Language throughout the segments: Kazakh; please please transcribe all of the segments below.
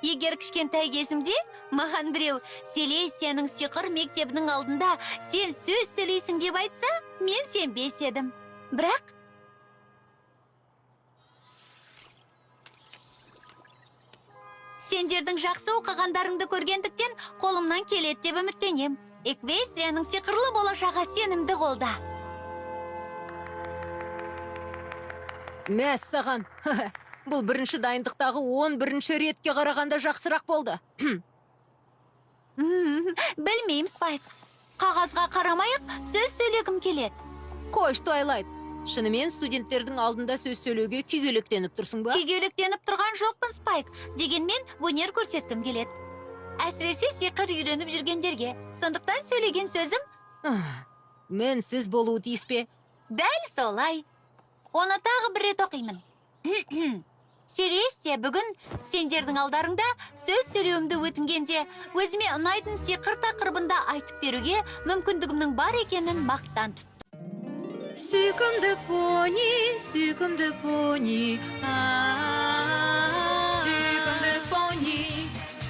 Егер кішкентай кезімде маған біреу Селестияның сиқыр мектебінің алдында сен сөз сөйлейсің деп айтса, мен сенбес едім. Бірақ сендердің жақсы оқығандарыңды көргендіктен қолымнан келеді деп үміттенем. Эквестрияның сиқырлы болашағы сенімді қолда. Мәс саған. Бұл бірінші дайындықтағы 11-ші ретке қарағанда жақсырақ болды. Білмеймін, Спайк. Қағазға қарамайық, сөз сөйлегім келеді. Қойш, Твайлайт. Шынымен студенттердің алдында сөз сөйлеуге күйгелектеніп тұрсың ба? Күйгелектеніп тұрған жоқпын, Спайк. Дегенмен өнер көрсеткім келеді. Әсіресе сиқыр үйреніп жүргендерге. Сондықтан сөйлеген сөзім Мінсіз болуы тиіс пе? дәл солай. Оны тағы бір рет оқимын. Селестия бүгін сендердің алдарыңда сөз сөйлеуімді өтінгенде, өзіме ұнайтын сиқыр тақырыбында айтып беруге мүмкіндігімнің бар екенін мақтан тұтты. Сүйкімді пони, сүйкімді пони.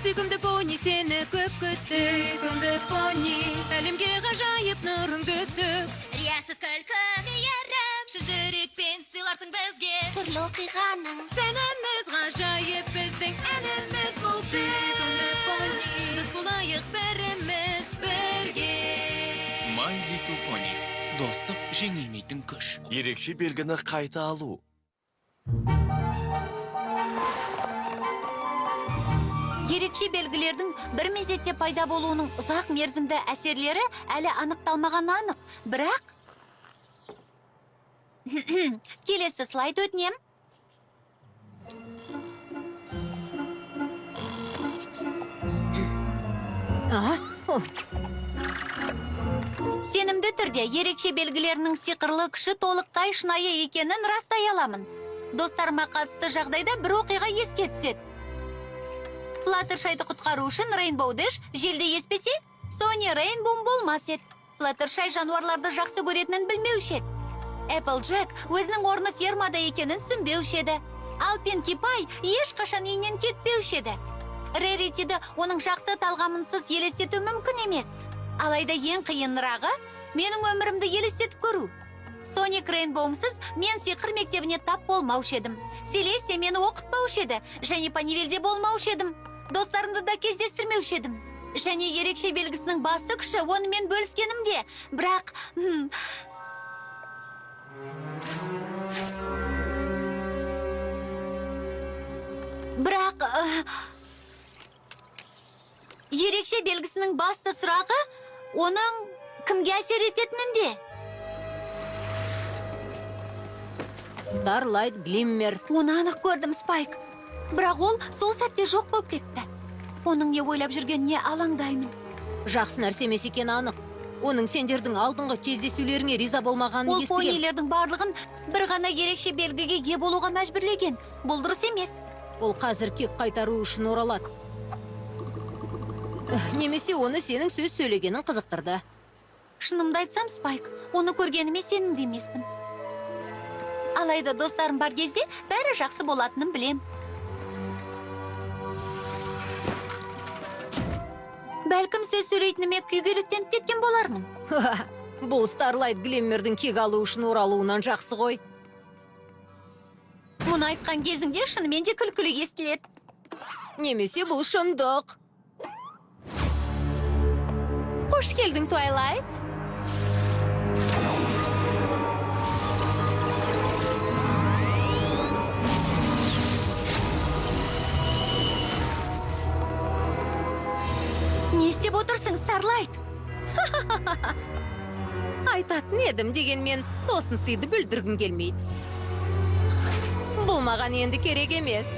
Сүйкімді пони, сені көп күтті. Сүйкімді пони, әлемге ғажайып нұрыңды төк. Риясыз күлкі мейірім, жүрекпен сыйларсың бізге түрлі оқиғаның. Сәніміз ғажайып, біздің әніміз бұл. Сүйкімді пони, біз болайық біріміз бірге. My Little Pony. Достық жеңілмейтін күш. Ерекше белгіні қайта алу. Ерекше белгілердің бір мезетте пайда болуының ұзақ мерзімді әсерлері әлі анықталмаған анық. Бірақ келесі слайд өтінем. Сенімді түрде ерекше белгілерінің сиқырлы күші толықтай шынайы екенін растай аламын. Достарыма қатысты жағдайда бір оқиға еске түседі. Флаттершайды құтқару үшін Рейнбоу Дэш желді еспесе, Сони Рейнбоу болмас еді. Флаттершай жануарларды жақсы көретінін білмеуші еді. Эпплджек өзінің орны фермада екенін түсінбеуші еді. Ал Пинки Пай ешқашан үйінен кетпеуші еді. Реритиді оның жақсы талғамынсыз елестету мүмкін емес. Алайда ең қиынырағы менің өмірімді елестетіп көру. Соник Рейнбоумсыз мен сиқыр мектебіне тап болмаушы едім. Селестия мені оқытпаушы еді, және Панивелде болмаушы едім. Достарымды да кездестірмеуші едім. Және ерекше белгісінің басты күші онымен бөліскенімде. Бірақ ерекше белгісінің басты сұрағы оның кімге әсер ететінінде. Старлайт Глиммер. Оны анық көрдім, Спайк. Бірақ ол сол сәтте жоқ болып кетті. Оның не ойлап жүргеніне алаңдаймын. Жақсы нәрсе емес екені анық. Оның сендердің алдыңғы кездесулеріңе риза болмағанын Ол естіген. понилердің барлығын бір ғана ерекше белгіге ие болуға мәжбүрлеген. Бұл дұрыс емес. Ол қазір кек қайтару үшін оралады. Немесе оны сенің сөз сөйлегенін қызықтырды. Шынымды айтсам, Спайк, оны көргеніме сенімді емеспін. Алайда достарым бар кезде бәрі жақсы болатынын білем. Бәлкім сөз сөйлейтініме күйгелектеніп кеткен болармын. Бұл Старлайт Глиммердің кек алу үшін оралуынан жақсы ғой. Мұны айтқан кезіңде шынымен де күлкілі естіледі. Немесе бұл шындық. Қош келдің, Твайлайт. Не істеп отырсың, Старлайт? Айтатын едім дегенмен тосын сыйды бүлдіргім келмейді. Бұл маған енді керек емес.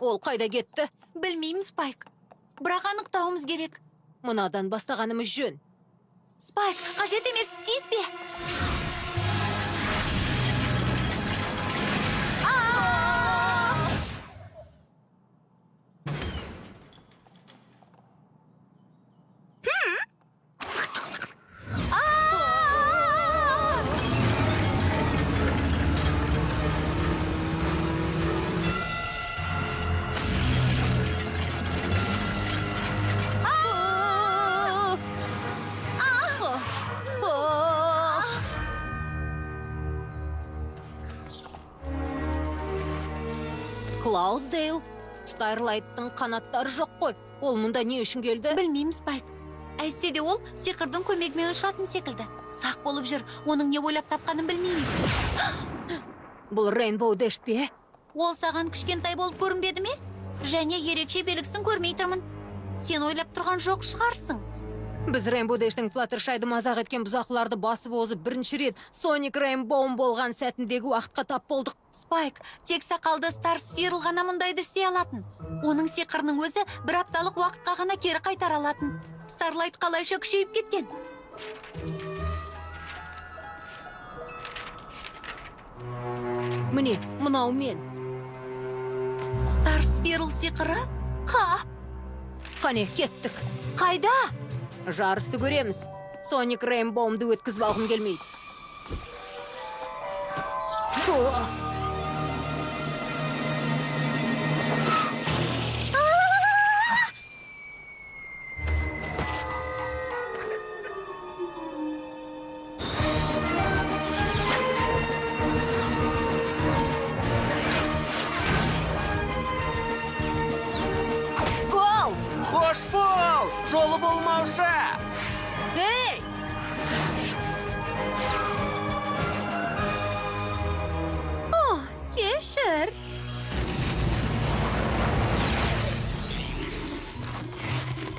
Ол қайда кетті? Білмеймін, Спайк. Бірақ анықтауымыз керек. Мынадан бастағанымыз жөн. Спайк, қажет емес, тиіспе. Клаусдейл, Старлайттың қанаттары жоқ қой. Ол мұнда не үшін келді? Білмеймін, Спайк. Әйтсе де ол сиқырдың көмегімен ұшатын секілді. Сақ болып жүр, оның не ойлап тапқанын білмейміз. Бұл Рейнбоу Дэш пе? Ол саған кішкентай болып көрінбеді ме? Және ерекше белгісін көрмей тұрмын. Сен ойлап тұрған жоқ шығарсың. Біз Рейнбоу Дэштің Флаттершайды мазақ еткен бұзақыларды басып озып бірінші рет Соник Рейнбоум болған сәтіндегі уақытқа тап болдық. Спайк, тек сақалды Стар Сфирл ғана мұндайды істей алатын. Оның сиқырының өзі бір апталық уақытқа ғана кері қайтара алатын. Старлайт қалайша күшейіп кеткен. Міне, мынау мен. Стар Сфирл сиқыры? Қане, кеттік. Қайда? Жарысты көреміз. Соник Рейнбоумды өткізіп алғым келмейді. Қош бол! Жолы болмаушы! Эй! Кешір.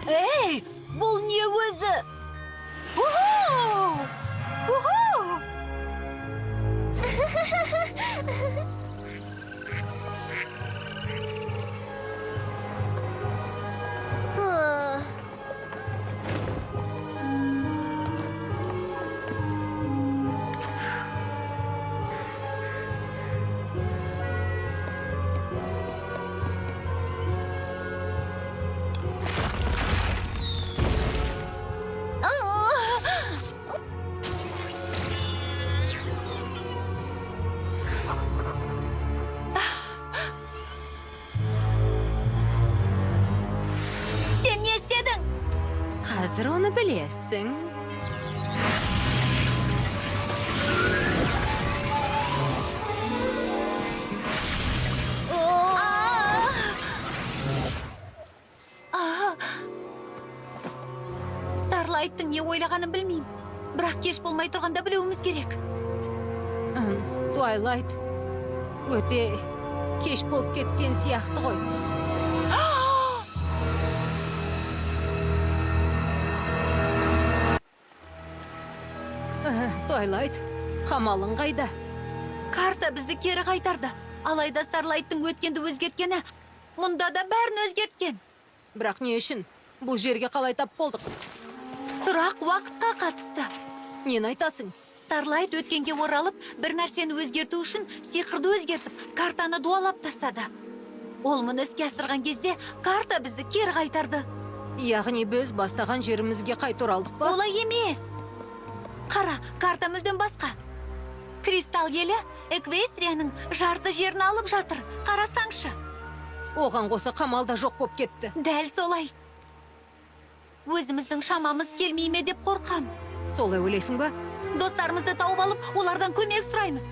Эй, бұл не өзі? Уху! Уху! Сен не істедің? Қазір оны білесің. Старлайттың не ойлағанын білмеймін. Бірақ кеш болмай тұрғанда білуіміз керек. Твайлайт, өте кеш болып кеткен сияқты ғой. Твайлайт, қамалың қайда? Карта бізді кері қайтарды. Алайда Старлайттың өткенді өзгерткені, мұнда да бәрін өзгерткен. Бірақ не үшін? Бұл жерге қалай тап болдық? Сұрақ уақытқа қатысты. Нені айтасың? Старлайт өткенге оралып, бір нәрсені өзгерту үшін сиқырды өзгертіп, картаны дуалап тастады. Ол мұны іске асырған кезде карта бізді кері қайтарды. Яғни біз бастаған жерімізге қайта оралдық па? Олай емес. Қара, карта мүлдем басқа. Кристалл елі Эквестрияның жарты жерін алып жатыр. Қарасаңшы. Оған қоса қамал да жоқ болып кетті. Дәл солай. Өзіміздің шамамыз келмей ме деп қорқам. Солай ойлайсың ба? Достарымызды тауып алып, олардан көмек сұраймыз.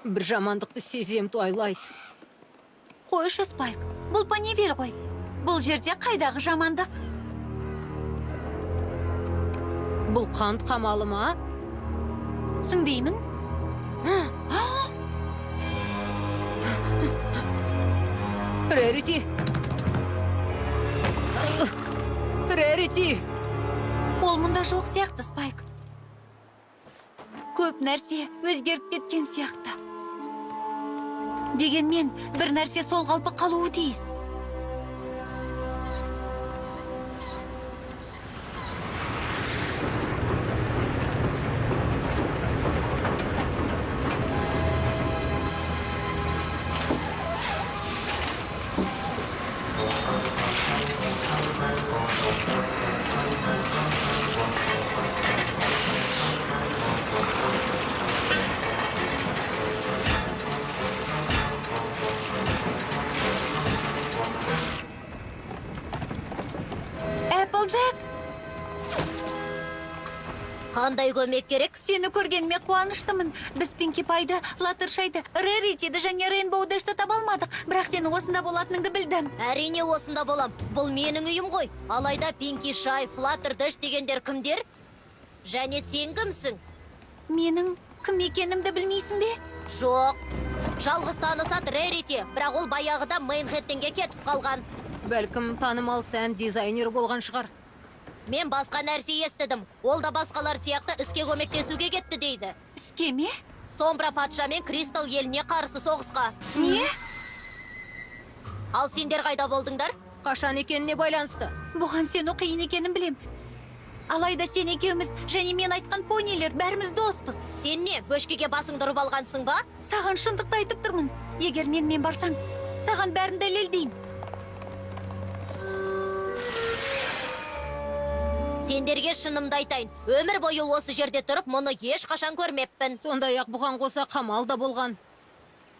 Бір жамандықты сезем, Твайлайт. Қойшы, Спайк. Бұл Панивель ғой. Бұл жерде қайдағы жамандық? Бұл қант қамалы ма? Түсінбеймін. Рэрити, Рерити! Ол мұнда жоқ сияқты, Спайк. Көп нәрсе өзгеріп кеткен сияқты. Дегенмен, бір нәрсе сол қалпы қалуы тиіс. Эпплджек, Қандай көмек керек? сені көргеніме қуаныштымын. Біз Пинки Пайды, Флаттершайды, Реритиді және Рейнбоу Дэшті таба алмадық. Бірақ сені осында болатыныңды білдім. Әрине осында болам. Бұл менің үйім ғой. Алайда Пинки Шай, Флаттер Дэш дегендер кімдер? Және сен кімсің? Менің кім екенімді білмейсің бе? Жоқ. Жалғыз танысат Рерити, бірақ ол баяғыда Мейнхэттенге кетіп қалған. Бәлкім танымал сән дизайнер болған шығар. Мен басқа нәрсе естідім. Ол да басқалар сияқты іске көмектесуге кетті дейді. Іске ме? Сомбра патша мен Кристал еліне қарсы соғысқа. Не? Ал сендер қайда болдыңдар? Қашан екеніне байланысты. Бұған сені қиын екенін білем. Алайда сен екеуміз және мен айтқан понилер бәріміз доспыз. Сен не, бөшкеге басыңды ұрып алғансың ба? Саған шындықты айтып тұрмын. Егер мен барсаң, саған бәрін дәлелдеймін. Сендерге шынымды айтайын. Өмір бойы осы жерде тұрып, мұны ешқашан көрмеппін. Сондай-ақ бұған қоса қамал да болған.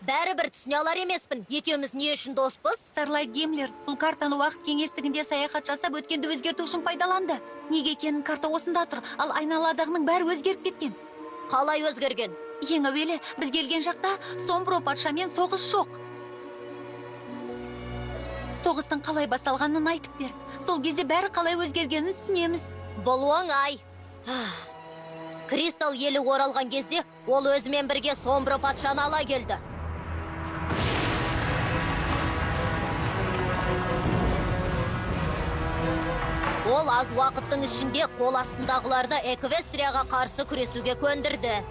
Бәрібір түсіне алар емеспін. Екеуміз не үшін доспыз? Старлайт Гимлер бұл картаны уақыт кеңестігінде саяхат жасап өткенді өзгерту үшін пайдаланды. Неге екенін карта осында тұр, ал айналадағының бәрі өзгеріп кеткен. Қалай өзгерген? Ең әуелі біз келген жақта Сомбро патшамен соғыс жоқ. Соғыстың қалай басталғанын айтып бер. Сол кезде бәрі қалай өзгергенін түсінеміз. Бұл оңай. Кристал елі оралған кезде ол өзімен бірге Сомбро патшаны ала келді. Ол аз уақыттың ішінде қол астындағыларды Эквестрияға қарсы күресуге көндірді.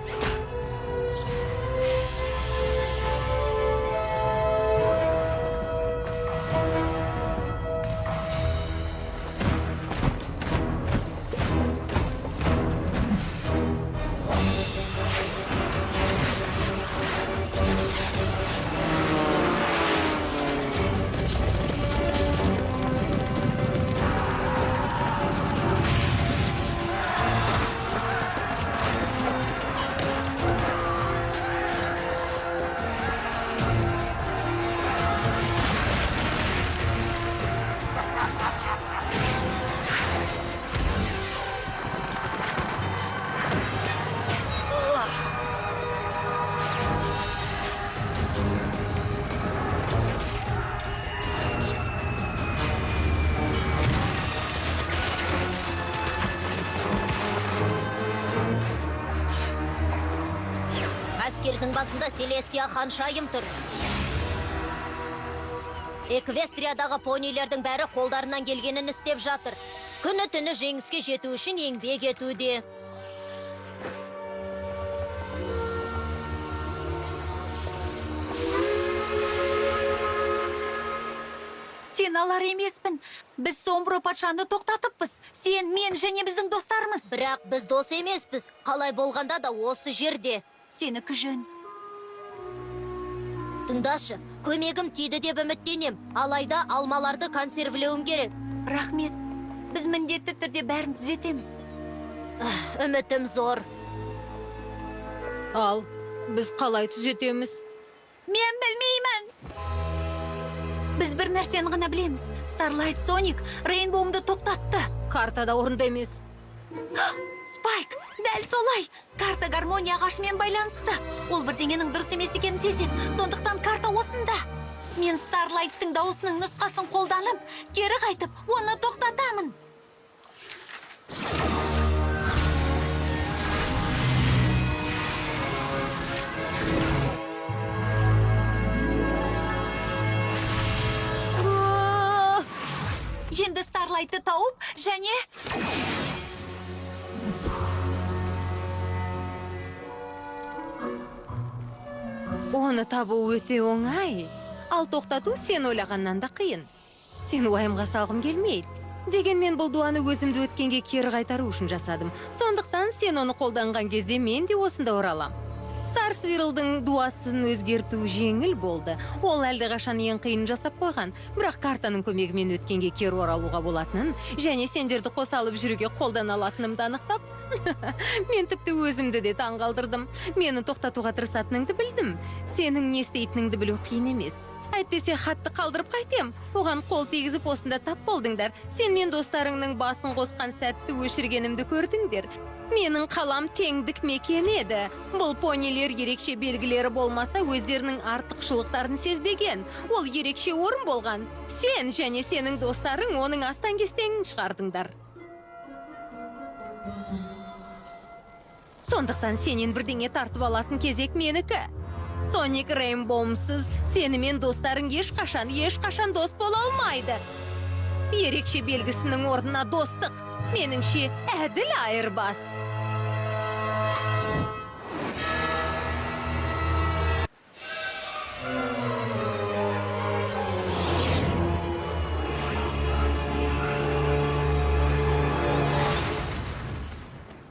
Әскердің басында Селестия ханшайым тұр. Эквестриядағы понилердің бәрі қолдарынан келгенін істеп жатыр. Күні түні жеңіске жету үшін еңбек етуде. Сен алар емеспін. Біз Сомбро патшаны тоқтатыппыз. Сен, мен және біздің достарымыз. Бірақ біз дос емеспіз. Қалай болғанда да осы жерде. Сенікі жөн. Тыңдашы, көмегім тиді деп үміттенем. Алайда алмаларды консервілеуім керек. Рахмет. Біз міндетті түрде бәрін түзетеміз. Үмітім зор. Ал, біз қалай түзетеміз? Мен білмеймін. Біз бір нәрсені ғана білеміз. Старлайт Соник Рейнбоумды тоқтатты. Картада орында емес. Спайк, дәл солай. Карта гармония ағашымен байланысты. Ол бірдеңенің дұрыс емес екенін сезеді. Сондықтан карта осында. Мен Старлайттың дауысының нұсқасын қолданып, кері қайтып, оны тоқтатамын. Енді Старлайт Старлайтты тауып, және... Оны табу өте оңай. Ал тоқтату сен ойлағаннан да қиын. Сен уайымға салғым келмейді. Дегенмен бұл дуаны өзімді өткенге кері қайтару үшін жасадым. Сондықтан сен оны қолданған кезде мен де осында оралам. Старсвирлдың дуасын өзгерту жеңіл болды. Ол әлде қашан ең қиын жасап қойған. Бірақ картаның көмегімен өткенге кері оралуға болатынын, және сендерді қоса алып жүруге қолдана алатынымды анықтап, мен тіпті өзімді де таңғалдырдым. Мені тоқтатуға тырысатыныңды білдім. Сенің не істейтініңді білу қиын емес. Әйтпесе хатты қалдырып қайтем. Оған қол тегізіп осында тап болдыңдар. Сен мен достарыңның басын қосқан сәтті өшіргенімді көрдіңдер. Менің қалам теңдік мекен еді. Бұл понилер ерекше белгілері болмаса өздерінің артықшылықтарын сезбеген. Ол ерекше орын болған. Сен және сенің достарың оның астан-кестеңін шығардыңдар. Сондықтан сенен бірдеңе тартып алатын кезек менікі. Соник Рейнбоумсыз сені мен достарың ешқашан дос бола алмайды. Ерекше белгісінің орнына достық. Меніңше әділ айырбас.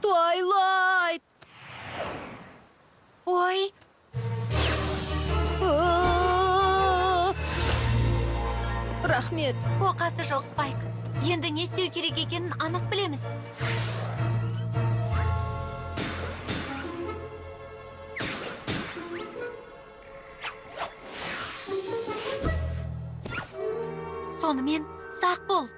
Твайлайт! Ой, Рахмет. оқасы жоқ, Спайк. Енді не істеу керек екенін анық білеміз. Сонымен, сақ бол.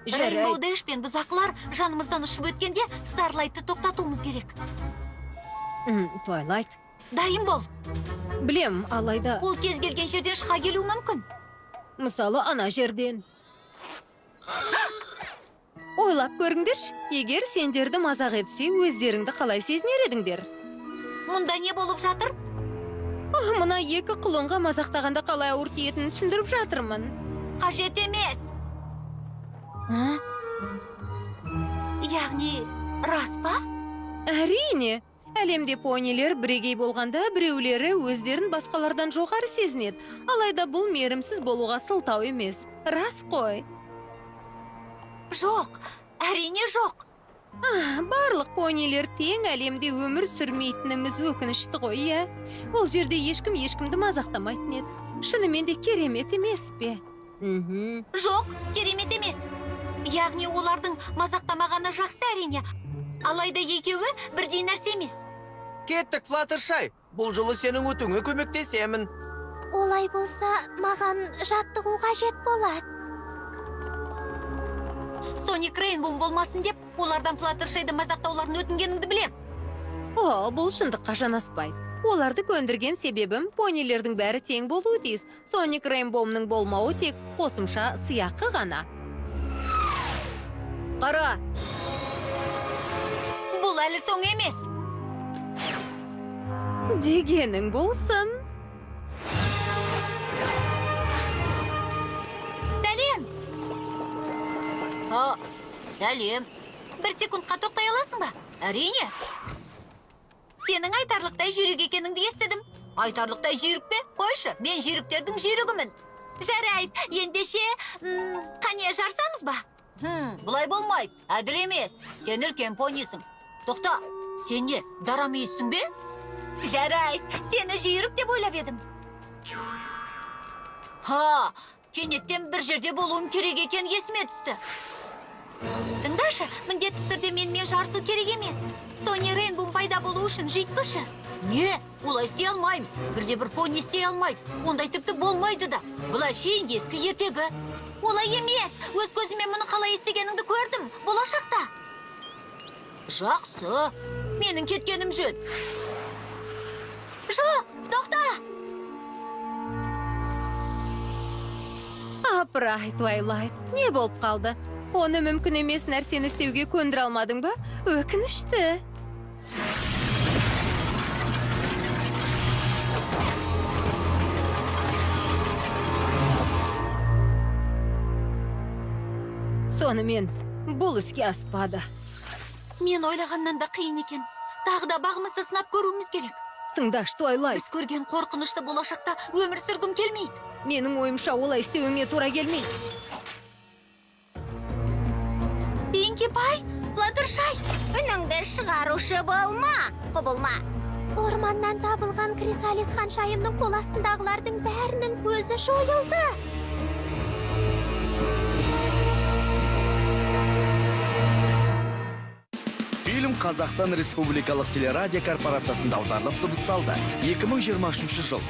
Жарайды. Рейнбоу Дэш пен бұзақлар жанымыздан ұшып өткенде Старлайтты тоқтатуымыз керек. Твайлайт. Дайын бол. Білем, алайда, Ол кез келген жерден шыға келуі мүмкін. мысалы ана жерден. Ойлап көріңдерші, егер сендерді мазақ етсе, өздеріңді қалай сезінер едіңдер? Мұнда не болып жатыр? Мына екі құлынға мазақтағанда қалай ауыр тиетінін түсіндіріп жатырмын. Қажет емес. Яғни, рас па? Әрине, әлемде понилер бірегей болғанда біреулері өздерін басқалардан жоғары сезінеді. Алайда бұл мерімсіз болуға сылтау емес. Рас қой. Жоқ, әрине жоқ. Барлық понилер тең әлемде өмір сүрмейтініміз өкінішті ғой, иә. Ол жерде ешкім ешкімді мазақтамайтын еді. Шынымен де керемет емес пе? Жоқ, керемет емес. Яғни олардың мазақтамағаны жақсы әрине. Алайда екеуі бірдей нәрсе емес. Кеттік, Флаттершай. Бұл жолы сенің өтіңе көмектесемін. Олай болса, маған жаттығу қажет болады. Соник Рейнбоум болмасын деп, олардан Флаттершайды мазақтауларын өтінгеніңді білем. Бұл шындыққа жанаспайды. Оларды көндірген себебім понилердің бәрі тең болуы тиіс. Соник Рейнбоумның болмауы тек қосымша сыйақы ғана. Қара! Бұл әлі соң емес. Дегенің болсын. Сәлем. Сәлем. Бір секундқа тоқтай аласың ба? Әрине. Сенің айтарлықтай жүйрік екеніңді естідім. Айтарлықтай жүйрік пе? Қойшы, мен жүйріктердің жүйрігімін. Жарайды, ендеше, қане жарсамыз ба? Бұлай болмайды, әділ емес. Сен үлкен понисың. Тоқта, сен не, дара мүйізсің бе? Жарайды, сені жүйрік деп ойлап едім. Кенеттен бір жерде болуым керек екен есіме түсті. Тыңдашы, міндетті түрде менімен жарысу керек емес. Сони Рейнбоум пайда болу үшін жүйткіші. Не? Олай істей алмайым. Бірде бір пони істей алмайды. Ондай тіпті болмайды да. Бұл әшейін ескі ертегі. Олай емес. Өз көзімен мұны қалай естігеніңді көрдім. Болашақта. Жақсы. Менің кеткенім жөн. Жоқ, тоқта. Апырай, Твайлайт, не болып қалды? Оны мүмкін емес нәрсені істеуге көндіре алмадың ба? Өкінішті. Сонымен, бұл іске аспады. Мен ойлағаннан да қиын екен. Тағы да бағымызды сынап көруіміз керек. Тыңдаш, Туайлайт, Біз көрген қорқынышты болашақта өмір сүргім келмейді. менің ойымша олай істеуіңе тура келмейді. Пинки Пай, Флаттершай. Үніңді шығарушы болма, құбылма. Орманнан табылған Крисалис ханшайымның қол астындағылардың бәрінің көзі жойылды. Фильм Қазақстан Республикалық телерадио корпорациясында аударылып дыбысталды. 2023 жыл.